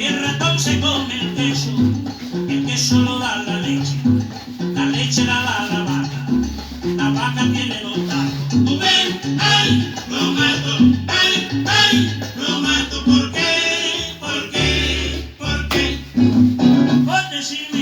el ratón se come el queso lo da la leche la da la vaca tiene dos tacos. Tú ven, ay, lo mato, ¿por qué? ¿Por qué? ¿Por qué? Por decirme